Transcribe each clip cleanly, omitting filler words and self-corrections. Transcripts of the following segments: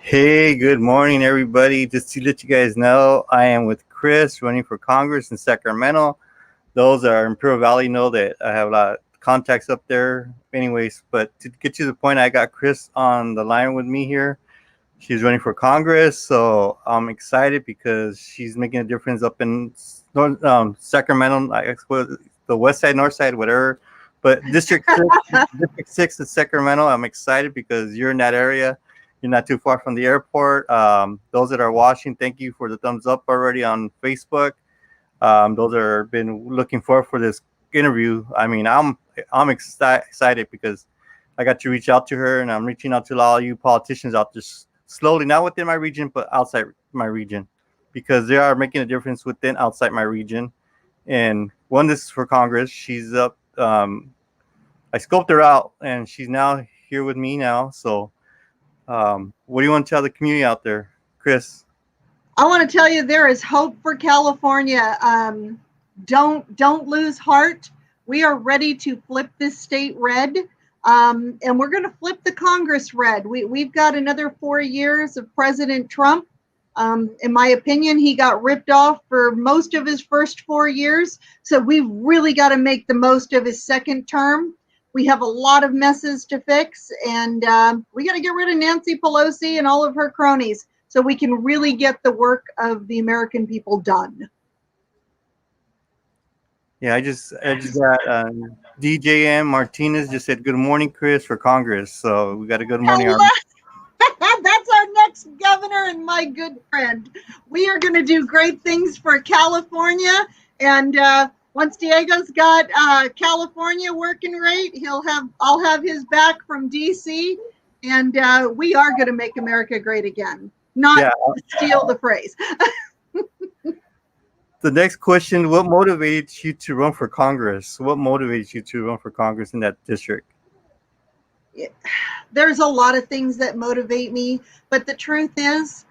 Hey, good morning, everybody. Just to let you guys know, I am with Chris running for Congress in Sacramento. Those that are in Imperial Valley know that I have a lot of contacts up there. Anyways, but to get to the point, I got Chris on the line with me here. She's running for Congress, so I'm excited because she's making a difference up in Sacramento, the west side, north side, whatever. But District 6 is Sacramento. I'm excited because you're in that area. You're not too far from the airport. Those that are watching, thank you for the thumbs up already on Facebook. Those that are been looking forward for this interview. I mean, I'm excited because I got to reach out to her, and I'm reaching out to all you politicians out there slowly, not within my region, but outside my region, because they are making a difference within outside my region. And one, this is for Congress. She's up. I scoped her out, and she's now here with me now. So, what do you want to tell the community out there, Chris? I want to tell you there is hope for California. Don't lose heart. We are ready to flip this state red, and we're going to flip the Congress red. We've got another 4 years of President Trump. In my opinion, he got ripped off for most of his first 4 years, so we've really got to make the most of his second term. We have a lot of messes to fix, and we got to get rid of Nancy Pelosi and all of her cronies, so we can really get the work of the American people done. Yeah, I just got DJM Martinez just said good morning, Chris, for Congress. So we got a good morning. Hello. That's our next governor and my good friend. We are going to do great things for California, and once Diego's got California working right, I'll have his back from DC, and we are going to make America great again. Not to steal the phrase. The next question: what motivated you to run for Congress? What motivated you to run for Congress in that district? There's a lot of things that motivate me, but the truth is,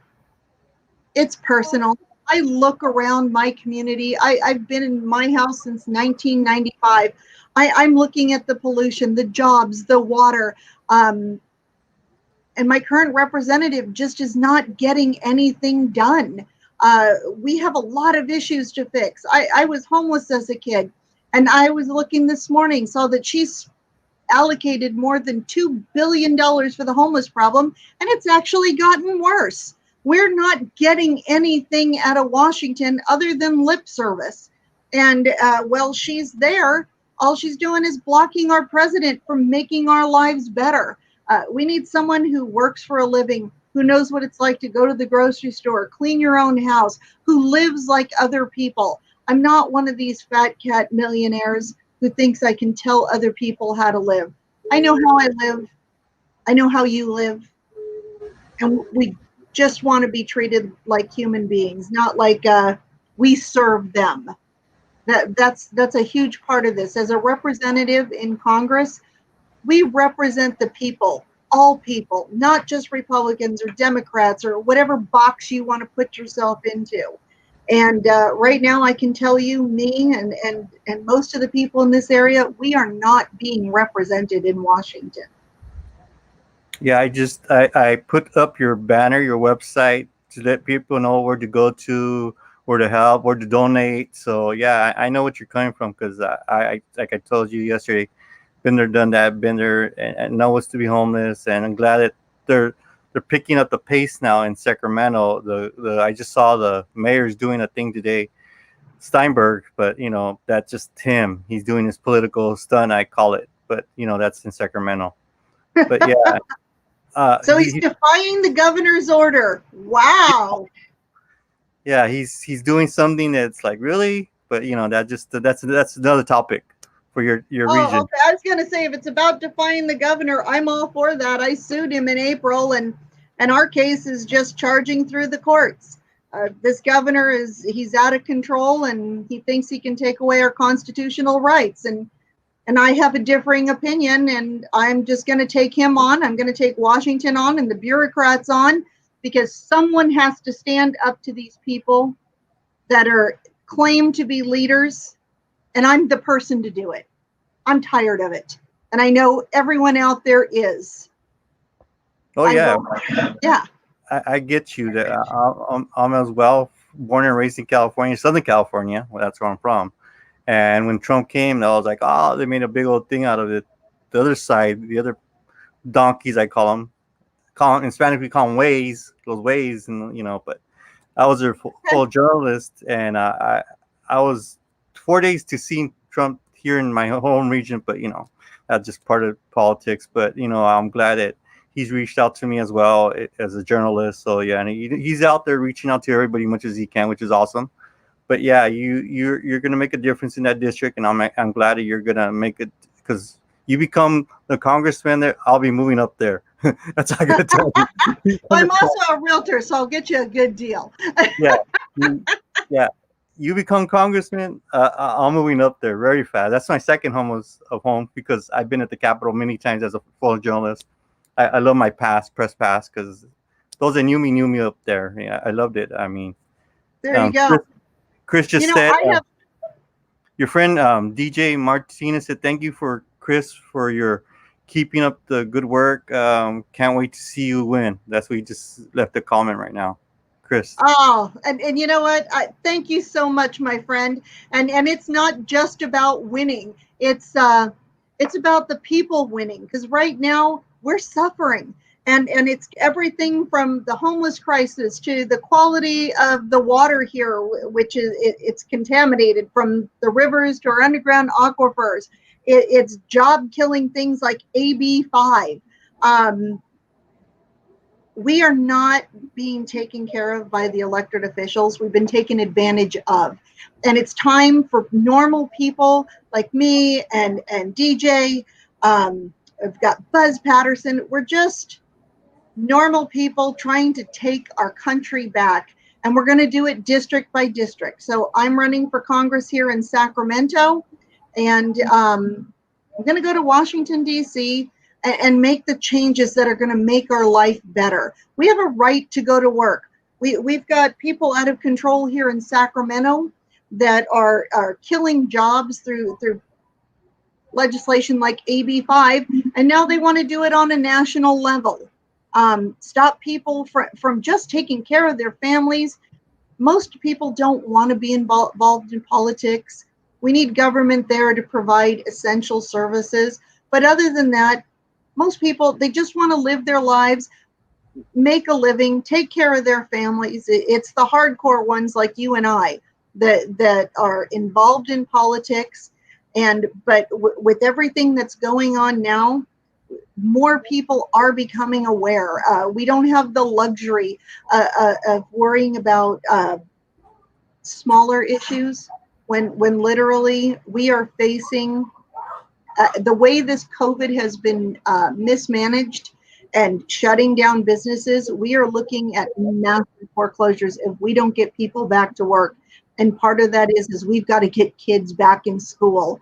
it's personal. I look around my community. I've been in my house since 1995. I'm looking at the pollution, the jobs, the water, and my current representative just is not getting anything done. We have a lot of issues to fix. I was homeless as a kid, and I was looking this morning, saw that she's allocated more than $2 billion for the homeless problem, and it's actually gotten worse. We're not getting anything out of Washington other than lip service. And while she's there, all she's doing is blocking our president from making our lives better. We need someone who works for a living, who knows what it's like to go to the grocery store, clean your own house, who lives like other people. I'm not one of these fat cat millionaires who thinks I can tell other people how to live. I know how I live. I know how you live. And we just want to be treated like human beings, not like we serve them. That's a huge part of this. As a representative in Congress, we represent the people, all people, not just Republicans or Democrats or whatever box you want to put yourself into. And right now, I can tell you, me and most of the people in this area, we are not being represented in Washington. Yeah, I put up your banner, your website, to let people know where to go to, where to help, where to donate. So yeah, I know what you're coming from because I like I told you yesterday, been there, done that, been there, and know what's to be homeless. And I'm glad that they're picking up the pace now in Sacramento. The I just saw the mayor's doing a thing today, Steinberg, but that's just him. He's doing his political stunt, I call it. But that's in Sacramento. But yeah. So he's defying the governor's order. Wow. Yeah, he's doing something that's like really, but that's another topic for your region. Okay. I was gonna say if it's about defying the governor, I'm all for that. I sued him in April, and our case is just charging through the courts. This governor he's out of control, and he thinks he can take away our constitutional rights. And I have a differing opinion, and I'm just going to take him on. I'm going to take Washington on and the bureaucrats on, because someone has to stand up to these people that are claimed to be leaders, and I'm the person to do it. I'm tired of it, and I know everyone out there is. Oh yeah, yeah. I get you that I'm as well born and raised in California, Southern California. Well, that's where I'm from. And when Trump came, I was like, oh, they made a big old thing out of it. The other side, the other donkeys, I call them in Spanish, we call them ways, those ways, and but I was a full journalist, and I was 4 days to see Trump here in my home region, but that's just part of politics. But I'm glad that he's reached out to me as well as a journalist. So yeah, and he's out there reaching out to everybody much as he can, which is awesome. But yeah, you're gonna make a difference in that district, and I'm glad that you're gonna make it because you become the congressman there. I'll be moving up there. That's all I gotta tell you. I'm also a realtor, so I'll get you a good deal. Yeah, yeah. You become congressman. I'm moving up there very fast. That's my second of home because I've been at the Capitol many times as a full journalist. I love my press pass, because those that knew me up there. Yeah, I loved it. I mean, There you go. Chris just You know, said. I have Your friend DJ Martinez said, "Thank you for Chris for your keeping up the good work. Can't wait to see you win." That's what he just left a comment right now, Chris. Oh, and you know what? Thank you so much, my friend. And it's not just about winning. It's about the people winning, because right now we're suffering. And it's everything from the homeless crisis to the quality of the water here, which is it's contaminated from the rivers to our underground aquifers. It's job killing things like AB5. We are not being taken care of by the elected officials. We've been taken advantage of. And it's time for normal people like me and DJ. I've got Buzz Patterson. We're just normal people trying to take our country back. And we're going to do it district by district. So I'm running for Congress here in Sacramento. And I'm going to go to Washington, D.C., and make the changes that are going to make our life better. We have a right to go to work. We've got people out of control here in Sacramento that are killing jobs through legislation like AB5, and now they want to do it on a national level. Stop people from just taking care of their families. Most people don't want to be involved in politics. We need government there to provide essential services. But other than that, most people, they just want to live their lives, make a living, take care of their families. It's the hardcore ones like you and I that are involved in politics. But with everything that's going on now, more people are becoming aware. We don't have the luxury of worrying about smaller issues when literally we are facing the way this COVID has been mismanaged and shutting down businesses. We are looking at massive foreclosures if we don't get people back to work. And part of that is we've got to get kids back in school.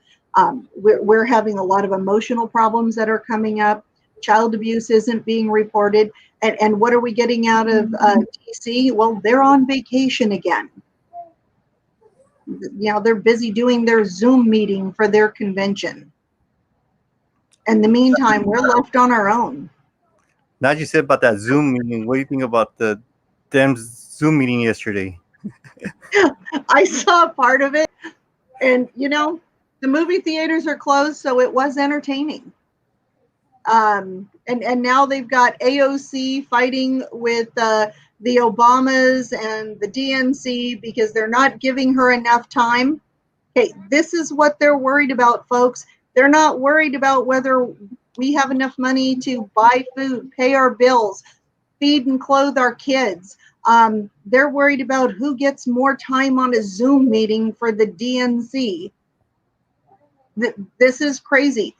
We're having a lot of emotional problems that are coming up. Child abuse isn't being reported. And what are we getting out of DC? Well, they're on vacation again. They're busy doing their Zoom meeting for their convention. In the meantime, we're left on our own. Now you said about that Zoom meeting. What do you think about the damn Zoom meeting yesterday? I saw part of it, and the movie theaters are closed, so it was entertaining. And now they've got AOC fighting with the Obamas and the DNC because they're not giving her enough time. Okay, this is what they're worried about, folks. They're not worried about whether we have enough money to buy food, pay our bills, feed and clothe our kids. They're worried about who gets more time on a Zoom meeting for the DNC. This is crazy.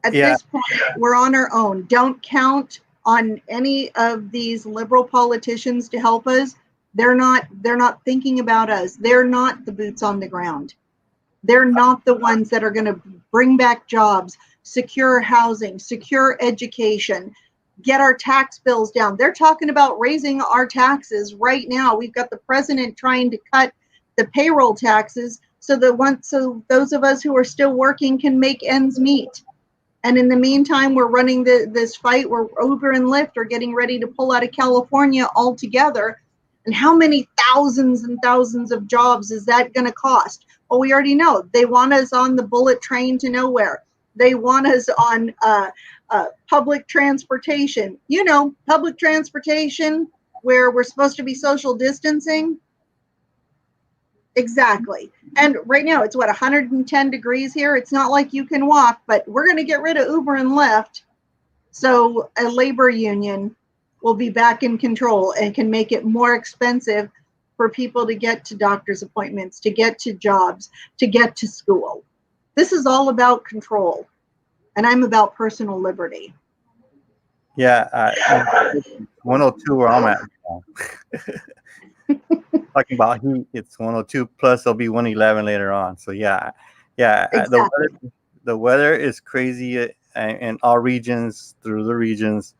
At this point, we're on our own. Don't count on any of these liberal politicians to help us. They're not thinking about us. They're not the boots on the ground. They're not the ones that are going to bring back jobs, secure housing, secure education, get our tax bills down. They're talking about raising our taxes right now. We've got the president trying to cut the payroll taxes so those of us who are still working can make ends meet. And in the meantime, we're running this fight where Uber and Lyft are getting ready to pull out of California altogether. And how many thousands and thousands of jobs is that going to cost? Well, we already know. They want us on the bullet train to nowhere. They want us on public transportation. You know, public transportation where we're supposed to be social distancing. Exactly. And right now it's what, 110 degrees here. It's not like you can walk, but we're going to get rid of Uber and Lyft. So a labor union will be back in control and can make it more expensive for people to get to doctor's appointments, to get to jobs, to get to school. This is all about control. And I'm about personal liberty. Yeah, 102 where I'm at. Talking about heat, it's 102 plus. It'll be 111 later on. So yeah, Exactly. the weather is crazy in all regions through the regions.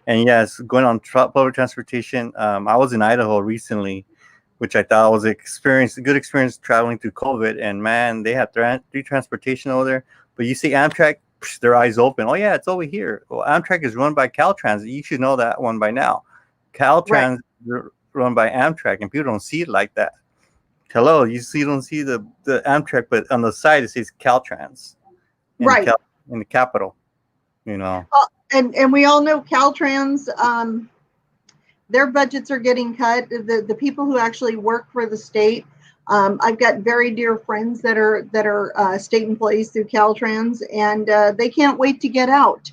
And yes, going on public transportation. I was in Idaho recently, which I thought was a good experience traveling through COVID. And man, they have free transportation over there. But you see Amtrak, their eyes open. Oh yeah, it's over here. Well, Amtrak is run by Caltrans. You should know that one by now. Caltrans run by Amtrak, and people don't see it like that. Hello, don't see the Amtrak, but on the side it says Caltrans in Right. in the capital. You know. And we all know Caltrans. Their budgets are getting cut. The people who actually work for the state. I've got very dear friends that are state employees through Caltrans, and they can't wait to get out.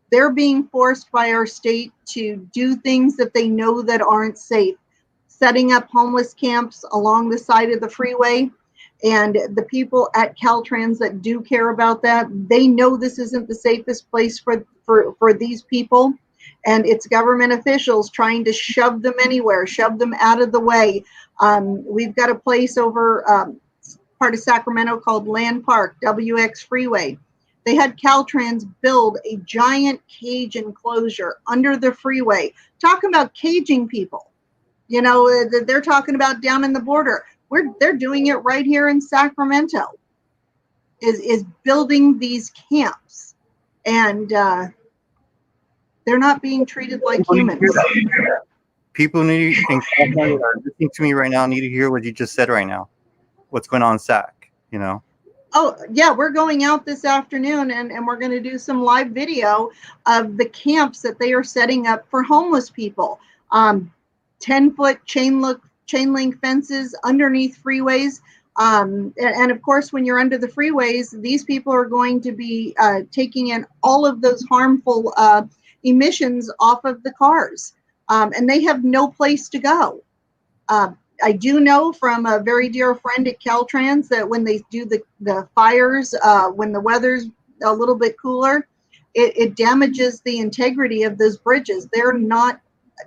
They're being forced by our state to do things that they know that aren't safe, setting up homeless camps along the side of the freeway. And the people at Caltrans that do care about that, they know this isn't the safest place for these people. And it's government officials trying to shove them anywhere, shove them out of the way. We've got a place over part of Sacramento called Land Park, WX Freeway. They had Caltrans build a giant cage enclosure under the freeway. Talking about caging people. You know, they're talking about down in the border. They're doing it right here in Sacramento. Is building these camps, and they're not being treated like humans. People need that are listening to me right now need to hear what you just said right now. What's going on in Sac? You know. Oh yeah, we're going out this afternoon, and we're going to do some live video of the camps that they are setting up for homeless people. 10-foot chain link fences underneath freeways. And of course, when you're under the freeways, these people are going to be taking in all of those harmful emissions off of the cars. And they have no place to go. I do know from a very dear friend at Caltrans that when they do the fires, when the weather's a little bit cooler, it damages the integrity of those bridges. They're not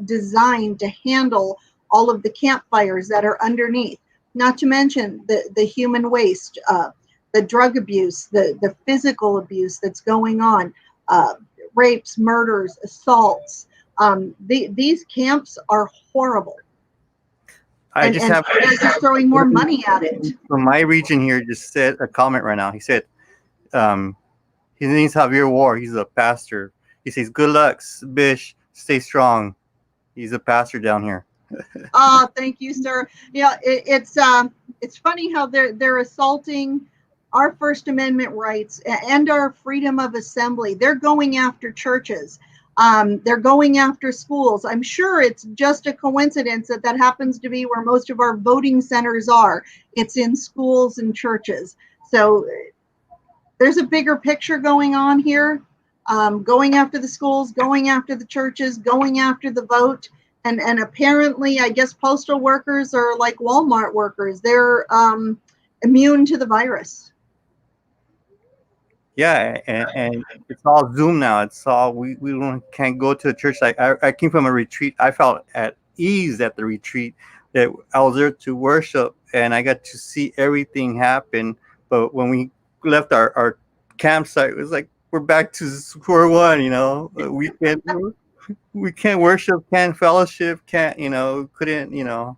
designed to handle all of the campfires that are underneath, not to mention the human waste, the drug abuse, the physical abuse that's going on, rapes, murders, assaults. These camps are horrible. I just have they're just throwing more money at it. From my region here, just said a comment right now. He said, his name's Javier War. He's a pastor. He says, "Good luck, Bish. Stay strong." He's a pastor down here. Oh, thank you, sir. Yeah, it's funny how they're assaulting our First Amendment rights and our freedom of assembly. They're going after churches. They're going after schools. I'm sure it's just a coincidence that happens to be where most of our voting centers are. It's in schools and churches. So there's a bigger picture going on here. Going after the schools, going after the churches, going after the vote. And apparently, I guess postal workers are like Walmart workers. They're immune to the virus. Yeah, and it's all Zoom now. It's all we can't go to a church. Like I came from a retreat. I felt at ease at the retreat. That I was there to worship, and I got to see everything happen. But when we left our campsite, it was like we're back to square one. You know, we can't worship, can't fellowship, couldn't.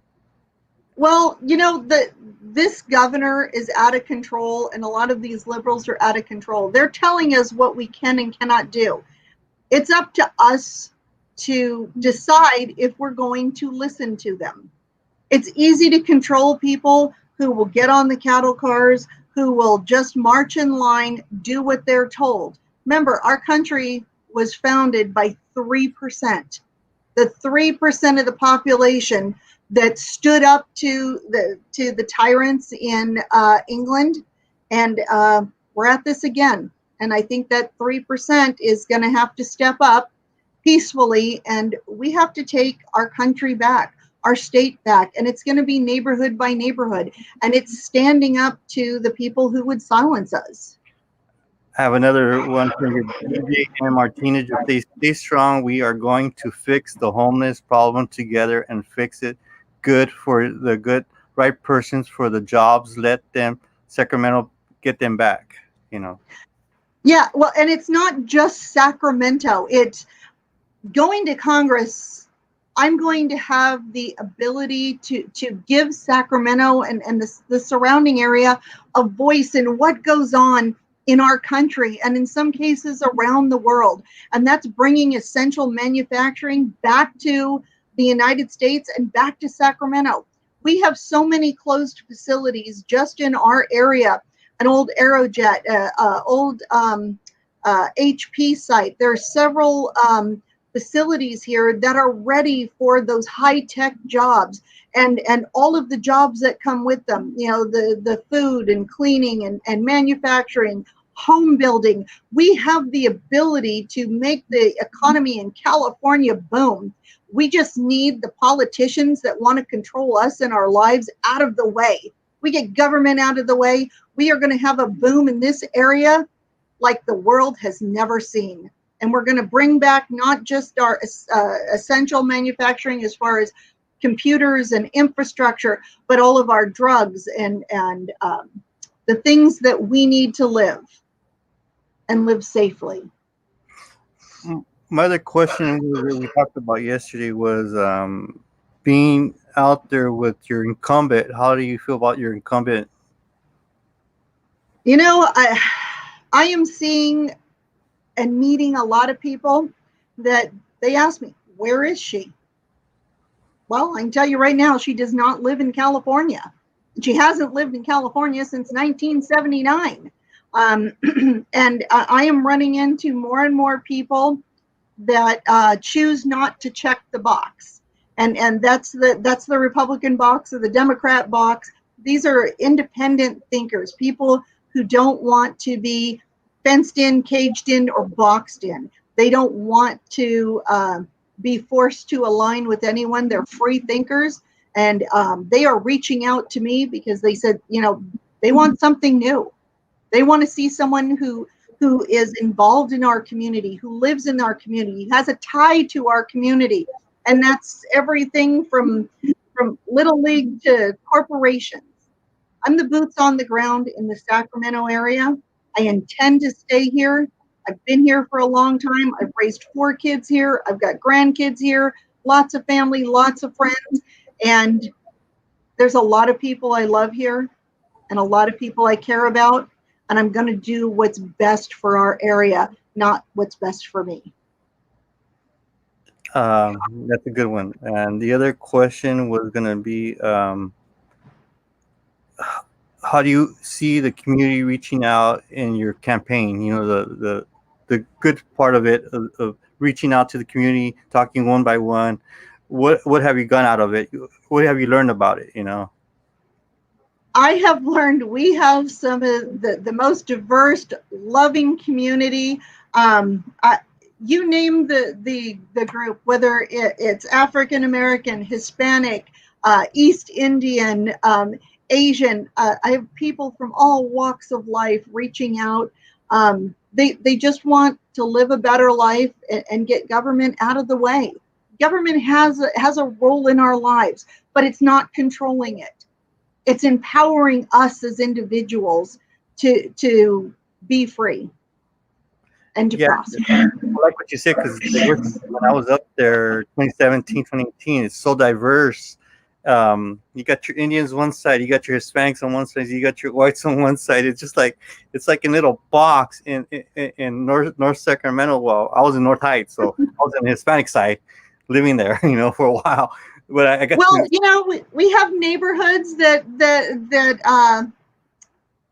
Well, this governor is out of control, and a lot of these liberals are out of control. They're telling us what we can and cannot do. It's up to us to decide if we're going to listen to them. It's easy to control people who will get on the cattle cars, who will just march in line, do what they're told. Remember, our country was founded by 3%. The 3% of the population that stood up to the tyrants in England, and we're at this again. And I think that 3% is going to have to step up peacefully, and we have to take our country back, our state back, and it's going to be neighborhood by neighborhood, and it's standing up to the people who would silence us. I have another one for you, DJ and Martinez. If they stay strong, we are going to fix the homeless problem together and fix it good for the good right persons for the jobs. Let them Sacramento get them back. Yeah, well, and it's not just Sacramento. It's going to Congress. I'm going to have the ability to give Sacramento and the surrounding area a voice in what goes on in our country and in some cases around the world. And that's bringing essential manufacturing back to the United States and back to Sacramento. We have so many closed facilities just in our area. An old Aerojet, old HP site. There are several facilities here that are ready for those high-tech jobs and all of the jobs that come with them, the food and cleaning and manufacturing, home building. We have the ability to make the economy in California boom. We just need the politicians that want to control us and our lives out of the way. We get government out of the way, we are going to have a boom in this area like the world has never seen. And we're going to bring back not just our essential manufacturing as far as computers and infrastructure, but all of our drugs and the things that we need to live and live safely. My other question we talked about yesterday was being out there with your incumbent. How do you feel about your incumbent? I am seeing and meeting a lot of people that they ask me, where is she? Well, I can tell you right now, she does not live in California. She hasn't lived in California since 1979. And I am running into more and more people that choose not to check the box. And that's the Republican box or the Democrat box. These are independent thinkers, people who don't want to be fenced in, caged in, or boxed in. They don't want to be forced to align with anyone. They're free thinkers, and they are reaching out to me because they said, they want something new. They want to see someone who is involved in our community, who lives in our community, has a tie to our community, and that's everything from Little League to corporations. I'm the boots on the ground in the Sacramento area. I intend to stay here. I've been here for a long time. I've raised 4 kids here. I've got grandkids here, lots of family, lots of friends. And there's a lot of people I love here and a lot of people I care about. And I'm going to do what's best for our area, not what's best for me. That's a good one. And the other question was going to be, how do you see the community reaching out in your campaign? The good part of it, of reaching out to the community, talking one by one. What have you gone out of it? What have you learned about it? I have learned we have some of the most diverse, loving community. You name the group, whether it's African American, Hispanic, East Indian, Asian. I have people from all walks of life reaching out. They just want to live a better life and get government out of the way. Government has a role in our lives, but it's not controlling it. It's empowering us as individuals to be free and to prosper. I like what you said, because when I was up there 2017, 2018, it's so diverse. You got your Indians one side, you got your Hispanics on one side, you got your whites on one side. It's like a little box in North Sacramento. Well, I was in North Heights, so I was on the Hispanic side, living there, for a while. But I got well, to. we have neighborhoods that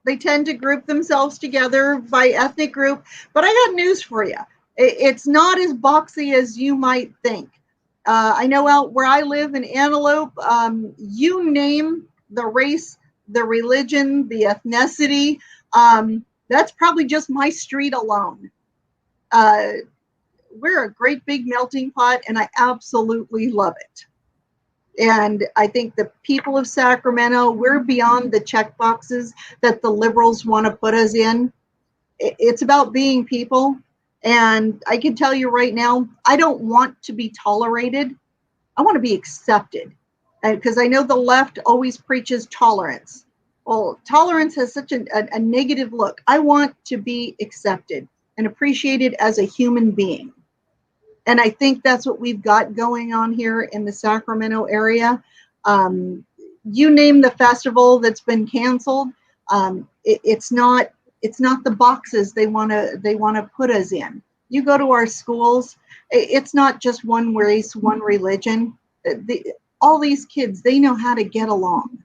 they tend to group themselves together by ethnic group. But I got news for you. It's not as boxy as you might think. I know out where I live in Antelope, you name the race, the religion, the ethnicity, that's probably just my street alone. We're a great big melting pot, and I absolutely love it. And I think the people of Sacramento, we're beyond the check boxes that the liberals want to put us in. It's about being people. And I can tell you right now, I don't want to be tolerated. I want to be accepted. Because I know the left always preaches tolerance. Well, tolerance has such a negative look. I want to be accepted and appreciated as a human being. And I think that's what we've got going on here in the Sacramento area. You name the festival that's been canceled. It's not the boxes they want to put us in. You go to our schools, it's not just one race, one religion. All these kids, they know how to get along.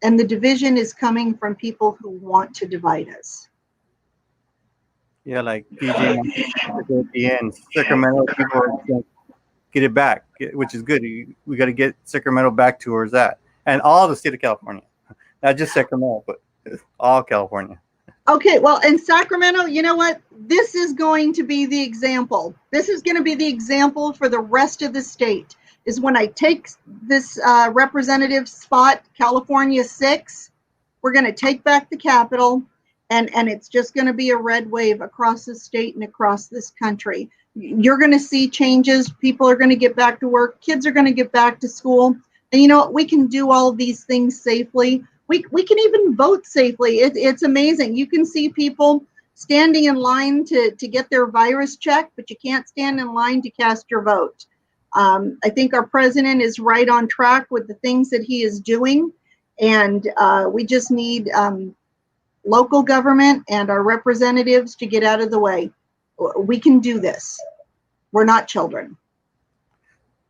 And the division is coming from people who want to divide us. Yeah, like PJ at the end, Sacramento people are gonna get it back, which is good. We got to get Sacramento back to where it's at, and all the state of California, not just Sacramento, but all California. Okay, well, in Sacramento, you know what? This is going to be the example. This is going to be the example for the rest of the state. Is when I take this representative spot, California 6, we're going to take back the Capitol, and it's just going to be a red wave across the state and across this country. You're going to see changes. People are going to get back to work. Kids are going to get back to school. And you know what? We can do all these things safely. We can even vote safely. It's amazing. You can see people standing in line to get their virus checked, but you can't stand in line to cast your vote. I think our president is right on track with the things that he is doing. And we just need local government and our representatives to get out of the way. We can do this. We're not children.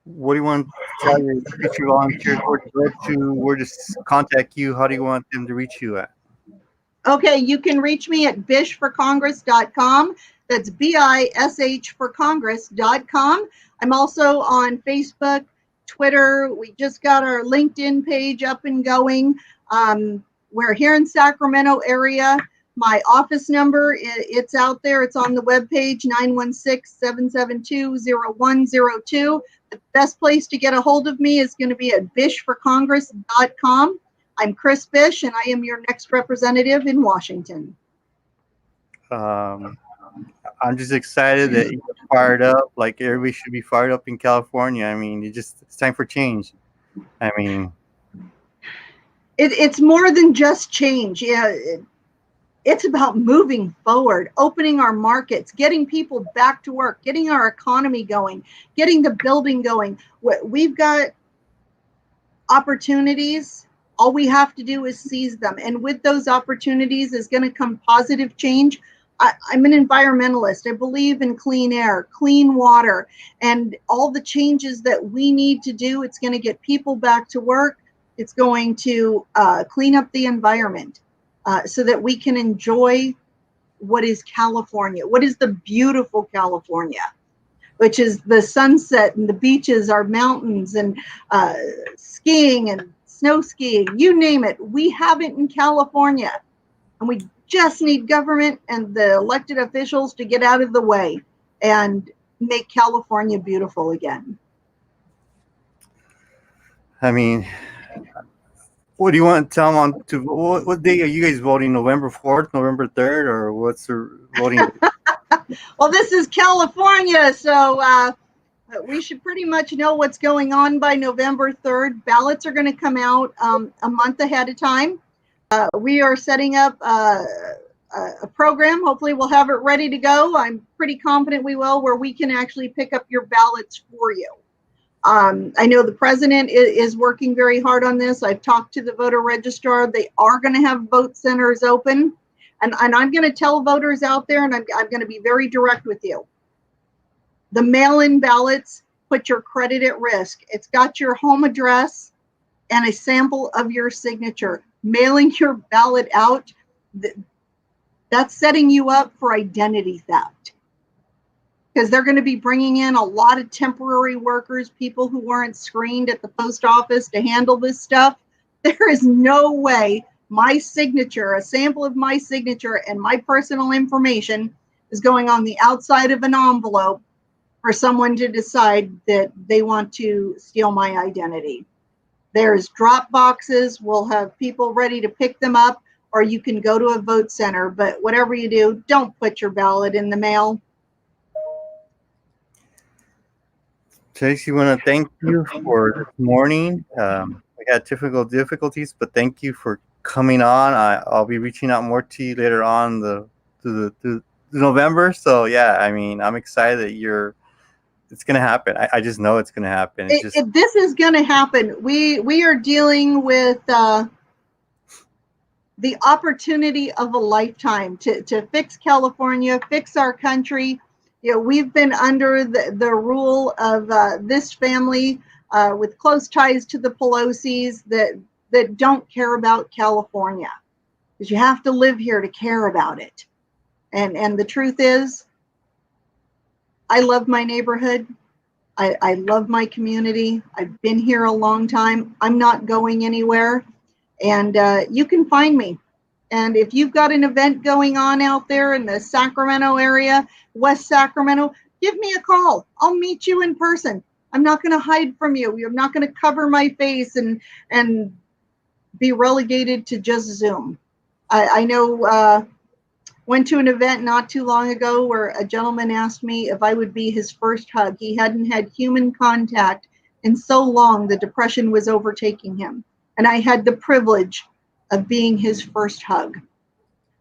What do you want to tell your future volunteers where to go to, where to contact you? How do you want them to reach you at? Okay, you can reach me at bishforcongress.com. That's BISH for Congress.com. I'm also on Facebook, Twitter. We just got our LinkedIn page up and going. We're here in Sacramento area. My office number, it's out there. It's on the webpage, 916-772-0102. The best place to get a hold of me is going to be at bishforcongress.com. I'm Chris Bish, and I am your next representative in Washington. I'm just excited that you're fired up. Like everybody should be fired up in California. I mean, it's time for change. I mean, it's more than just change. Yeah, it's about moving forward, opening our markets, getting people back to work, getting our economy going, getting the building going. We've got opportunities. All we have to do is seize them. And with those opportunities is going to come positive change. I'm an environmentalist. I believe in clean air, clean water, and all the changes that we need to do. It's going to get people back to work. It's going to clean up the environment so that we can enjoy what is California, what is the beautiful California, which is the sunset and the beaches, our mountains, and skiing and snow skiing, you name it. We have it in California, and we just need government and the elected officials to get out of the way and make California beautiful again. I mean, what do you want to tell them on to what day are you guys voting? November 4th, November 3rd, or what's the voting? Well, this is California, so we should pretty much know what's going on by November 3rd. Ballots are going to come out a month ahead of time. We are setting up a program. Hopefully we'll have it ready to go. I'm pretty confident we will, where we can actually pick up your ballots for you. I know the president is working very hard on this. I've talked to the voter registrar. They are going to have vote centers open. And I'm going to tell voters out there, and I'm going to be very direct with you. The mail-in ballots put your credit at risk. It's got your home address and a sample of your signature. Mailing your ballot out, that's setting you up for identity theft, because they're going to be bringing in a lot of temporary workers, people who weren't screened at the post office to handle this stuff. There is no way my signature, a sample of my signature and my personal information is going on the outside of an envelope for someone to decide that they want to steal my identity. There's drop boxes. We'll have people ready to pick them up, or you can go to a vote center. But whatever you do, don't put your ballot in the mail. Tracy, want to thank you for this morning. We had typical difficulties, but thank you for coming on. I'll be reaching out more to you later on to November. So yeah, I mean, I'm excited that it's going to happen. I just know it's going to happen. This is going to happen. We are dealing with the opportunity of a lifetime to fix California, fix our country. You know, we've been under the rule of this family with close ties to the Pelosi's that don't care about California, because you have to live here to care about it. And the truth is, I love my neighborhood. I love my community. I've been here a long time. I'm not going anywhere. And you can find me. And if you've got an event going on out there in the Sacramento area, West Sacramento, give me a call. I'll meet you in person. I'm not going to hide from you. I'm not going to cover my face and be relegated to just Zoom. I know went to an event not too long ago where a gentleman asked me if I would be his first hug. He hadn't had human contact in so long, the depression was overtaking him. And I had the privilege of being his first hug.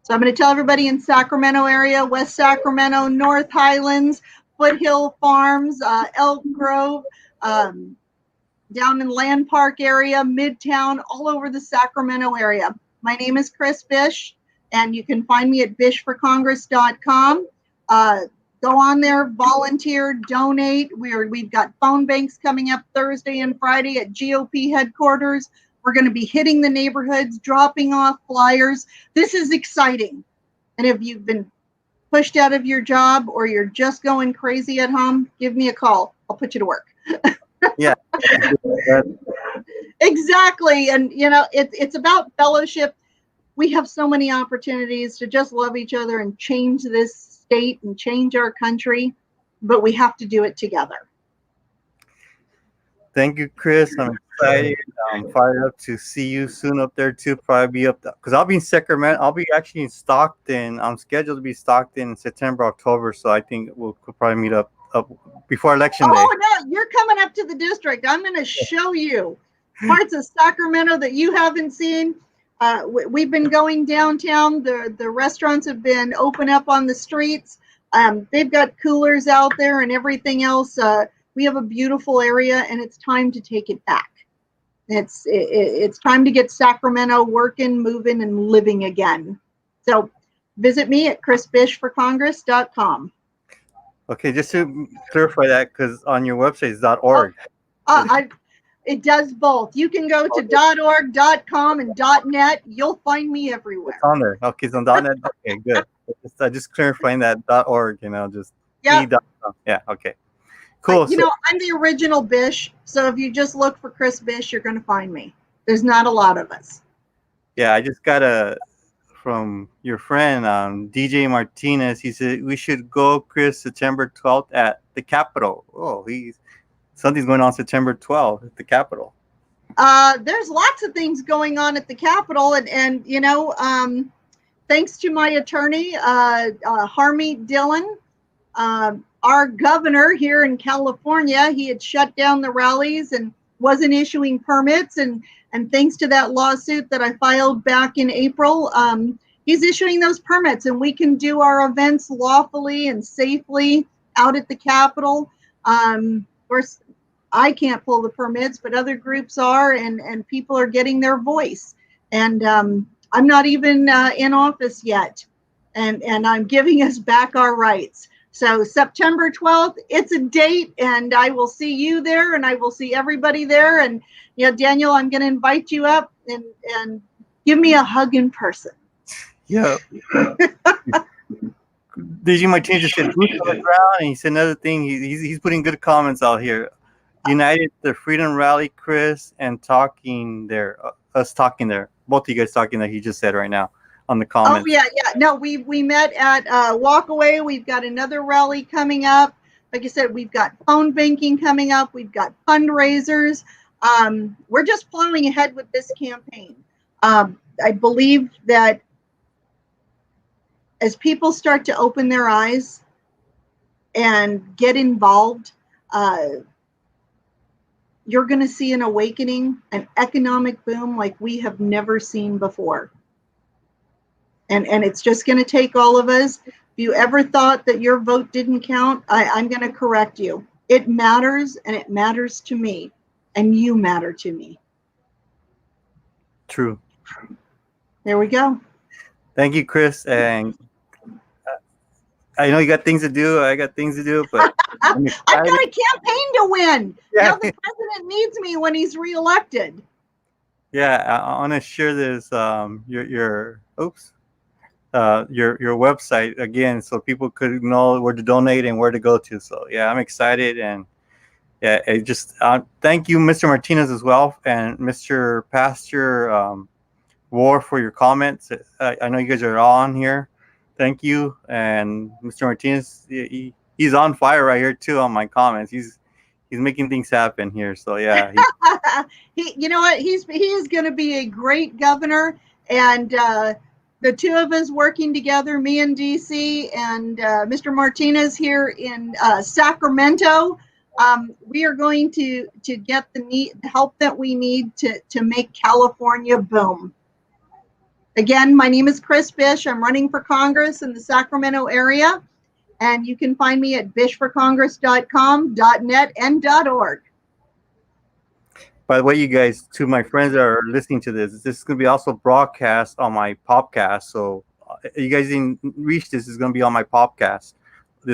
So I'm going to tell everybody in Sacramento area, West Sacramento, North Highlands, Foothill Farms, Elk Grove, down in Land Park area, Midtown, all over the Sacramento area. My name is Chris Bish, and you can find me at bishforcongress.com. Go on there, volunteer, donate. We've got phone banks coming up Thursday and Friday at GOP headquarters. We're going to be hitting the neighborhoods, dropping off flyers. This is exciting. And if you've been pushed out of your job or you're just going crazy at home, give me a call. I'll put you to work. Yeah. Exactly. And, you know, it's about fellowship. We have so many opportunities to just love each other and change this state and change our country, but we have to do it together. Thank you, Chris. I'm excited. I'm fired up to see you soon up there too. Probably be up because I'll be in Sacramento. I'll be actually in Stockton. I'm scheduled to be Stockton in September, October. So I think we'll probably meet up before election day. Oh no, you're coming up to the district. I'm going to show you parts of Sacramento that you haven't seen. We've been going downtown. The restaurants have been open up on the streets. They've got coolers out there and everything else. We have a beautiful area, and it's time to take it back. It's time to get Sacramento working, moving, and living again. So visit me at chrisbishforcongress.com. Okay, just to clarify that, because on your website it's .org. It does both. You can go to .org, .com, and .net. You'll find me everywhere. It's on there. Okay, it's on .net. Okay, good. I just clarifying that .org, just yeah. Yeah, okay. Cool. I'm the original Bish, so if you just look for Chris Bish, you're going to find me. There's not a lot of us. Yeah, I just got from your friend, DJ Martinez. He said we should go, Chris, September 12th at the Capitol. Oh, something's going on September 12th at the Capitol. There's lots of things going on at the Capitol, and thanks to my attorney, Harmeet Dillon, our governor here in California, he had shut down the rallies and wasn't issuing permits, and thanks to that lawsuit that I filed back in April, he's issuing those permits, and we can do our events lawfully and safely out at the Capitol. Of course, I can't pull the permits, but other groups are, and people are getting their voice. And I'm not even in office yet, and I'm giving us back our rights. So September 12th, it's a date, and I will see you there, and I will see everybody there. And Daniel, I'm going to invite you up and give me a hug in person. Yeah. DJ Martinez just said boots on the ground, and he said another thing. He's putting good comments out here. United the Freedom Rally, Chris, and talking there. Us talking there. Both of you guys talking that he just said right now on the comments. Oh yeah. No, we met at Walkaway. We've got another rally coming up. Like I said, we've got phone banking coming up. We've got fundraisers. We're just plowing ahead with this campaign. I believe that as people start to open their eyes and get involved, you're going to see an awakening, an economic boom like we have never seen before. And it's just going to take all of us. If you ever thought that your vote didn't count, I'm going to correct you. It matters, and it matters to me, and you matter to me. True. There we go. Thank you, Chris. And I know you got things to do. I got things to do, but I've got a campaign to win. Yeah. The president needs me when he's reelected. Yeah, I want to share this. Your website again, so people could know where to donate and where to go to. So yeah, I'm excited, and yeah, it just thank you, Mr. Martinez, as well, and Mr. Pastor War, for your comments. I know you guys are all on here. Thank you, and Mr. Martinez, he's on fire right here too on my comments. He's making things happen here. So yeah, you know what? He is going to be a great governor, and the two of us working together, me in DC and Mr. Martinez here in Sacramento, we are going to get the help that we need to make California boom. Again, my name is Chris Bish. I'm running for Congress in the Sacramento area, and you can find me at bishforcongress.com, .net, and .org. By the way, you guys, to my friends that are listening to this is going to be also broadcast on my podcast. So you guys didn't reach this, is going to be on my podcast.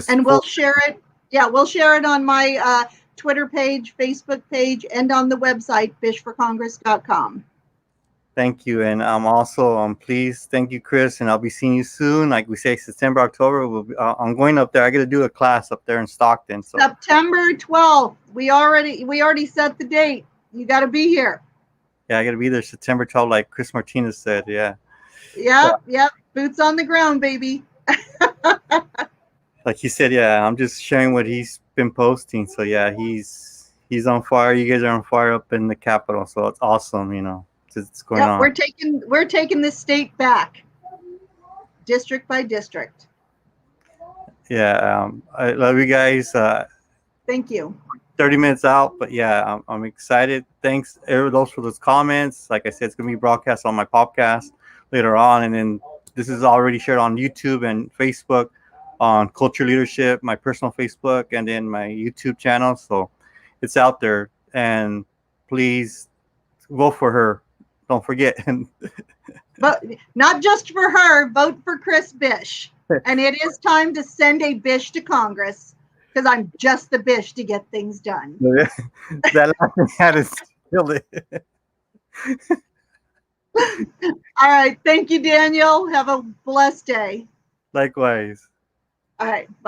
And we'll share it. Yeah, we'll share it on my Twitter page, Facebook page, and on the website, bishforcongress.com. Thank you. And I'm also pleased. Thank you, Chris. And I'll be seeing you soon. Like we say, September, October. I'm going up there. I got to do a class up there in Stockton. So September 12th. We already set the date. You got to be here. Yeah, I got to be there September 12th, like Chris Martinez said. Yeah. Yep. Boots on the ground, baby. Like he said, yeah, I'm just sharing what he's been posting. So yeah, he's on fire. You guys are on fire up in the Capitol. So it's awesome, it's going on. We're taking this state back, district by district. Yeah, I love you guys. Thank you. 30 minutes out, but yeah, I'm excited. Thanks, those for those comments. Like I said, it's gonna be broadcast on my podcast later on, and then this is already shared on YouTube and Facebook, on Culture Leadership, my personal Facebook, and then my YouTube channel. So it's out there, and please vote for her. Don't forget. But not just for her, vote for Chris Bish. And it is time to send a Bish to Congress, because I'm just the Bish to get things done. That had to kill it. All right. Thank you, Daniel. Have a blessed day. Likewise. All right. Bye.